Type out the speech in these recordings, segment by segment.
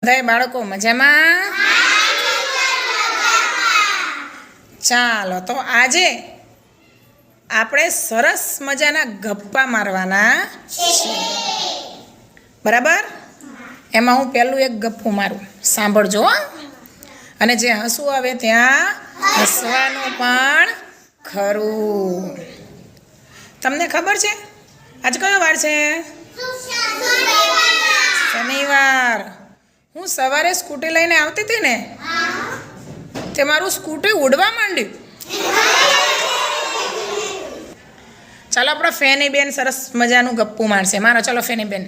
બધાય બાળકો મજામાં? ચાલો તો આજે આપણે સરસ મજાના ગપ્પા મારવાના છે. બરાબર? એમાં હું પહેલું એક ગપ્પું મારું, સાંભળજો હો. અને જે હસવું આવે ત્યાં હસવાનું પણ ખરું. તમને ખબર છે આજ કયો વાર છે? શનિવાર. હું સવારે સ્કૂટી લઈને આવતી હતી ને, તે મારું સ્કૂટી ઉડવા માંડ્યું. ચાલો આપણા ફેની બેન સરસ મજાનું ગપ્પું મારશે. મારો ચાલો ફેની બેન.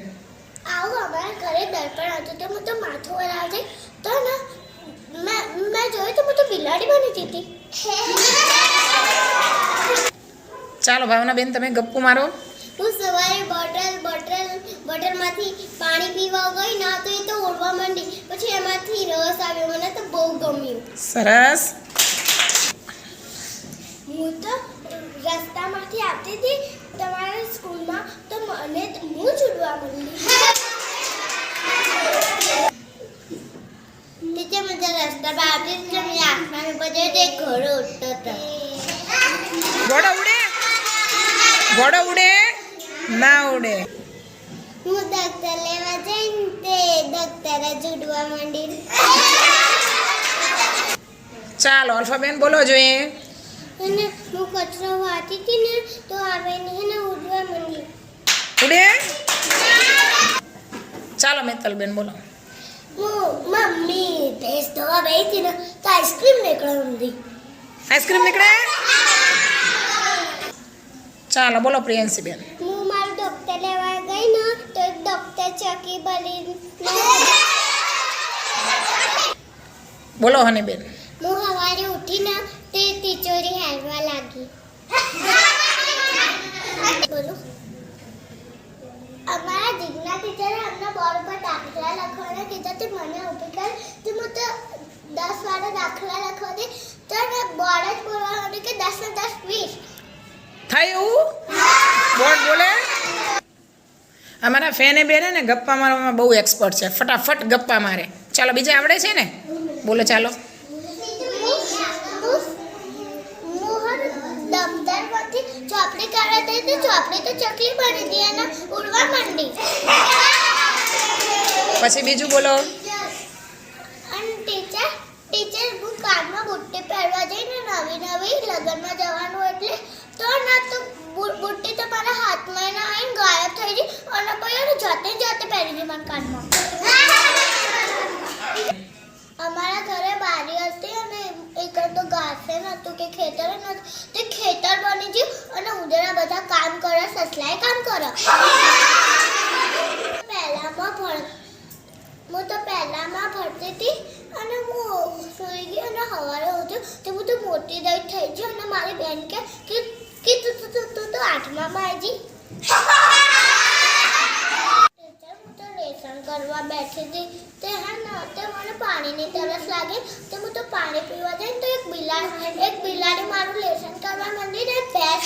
આવું અમારા ઘરે દર્પણ હતું તો હું તો માથું વરાવતી તો ને મેં જોયું તો હું તો બિલાડી બની હતી. ચાલો ભાવના બેન તમે ગપ્પું મારો. હું સવારે બોટલમાંથી પાણી પીવા ગઈ ના તો એ તો ઉડવા માંડી, પછી એમાંથી રસ આવ્યો, મને તો બહુ ગમ્યું. સરસ. હું તો રસ્તામાંથી આવતી હતી તમારા સ્કૂલમાં તો મને હું જ ઉડવા માંડી. નીચે મને રસ્તા પર આવતી હતી મેં આસમાન ઉપર જોયું તો એક ઘોડો ઉડતો હતો. ઘોડો ઉડે? ઘોડો ઉડે ના ઉડે? હું દફતર લેવા જઈને તે દફતર જ ઉડવા માંડી. ચાલો અલ્ફાબેન બોલો જોઈએ. અને હું કચરો વાળતી હતી ને તો આવીને એને ઉડવા માંડી. ઉડે? ચાલો મિત્તલબેન બોલો. હું મમ્મી ભેંસ ધોવા બેસી હતી ને તો આઈસ્ક્રીમ નીકળવા માંડી. આઈસ્ક્રીમ નીકળે? ચાલો બોલો પ્રિયંશીબેન. હું મારું દફતર લેવા ગઈ ને તો એક દફતર ચકી ભરી. બોલો હનીબેન. હું સવારે ઉઠીને તે તિચોરી હાલવા લાગી. બોલો. અમારા જીજ્ઞા ટીચરે અમને બોર્ડ પર દાખલા લખવાના કીધા તે મને ઊભી કર તો હું તો 10 વાળા દાખલા લખવા દે તો મેં બોર્ડ જ બોલવા માંડી કે 10 ને 10 20. થયું? બોર્ડ બોલે? અમારા ફેને બેને ને ગપ્પા મારવામાં બહુ એક્સપર્ટ છે, ફટાફટ ગપ્પા મારે. ચાલો બીજા આવડે છે ને? બોલો ચાલો. દફતરમાંથી ચોપડી કાઢવા દઈ તો ચોપડી તો ચકલી બની ગઈ અને ઉડવા માંડી. પછી બીજું બોલો. અને ટીચર હું કાનમાં બુટ્ટી પહેરવા જઈને નવી લગ્નમાં જવાનું એટલે તો ના તો બુટ્ટી તો મારા હાથમાં ના આવીને ગાયબ થઈ ગઈ અને પછી જાતે પહેરી ગઈ મારા કાનમાં. અમારા ઘરે બારી હતી અને એક તો ઘાસે નહોતું કે ખેતર નહોતું તે ખેતર બની ગયું અને ઉંદરા બધા કામ કરે, સસલાએ કામ કરે. હું તો પહેલામાં ભણતી હતી અને હું સૂઈ ગઈ અને સવારે ઉઠ્યું તો હું તો મોટી દઈ થઈ ગઈ અને મારી બેન કે તું તો 8મામાં આવી. હું તો લેસન કરવા બેઠી હતી તે તે મને પાણીની તરસ લાગી તો હું તો પાણી પીવા જઈને તો એક બિલાડી મારું લેસન કરવા માંડી ને ભેંસ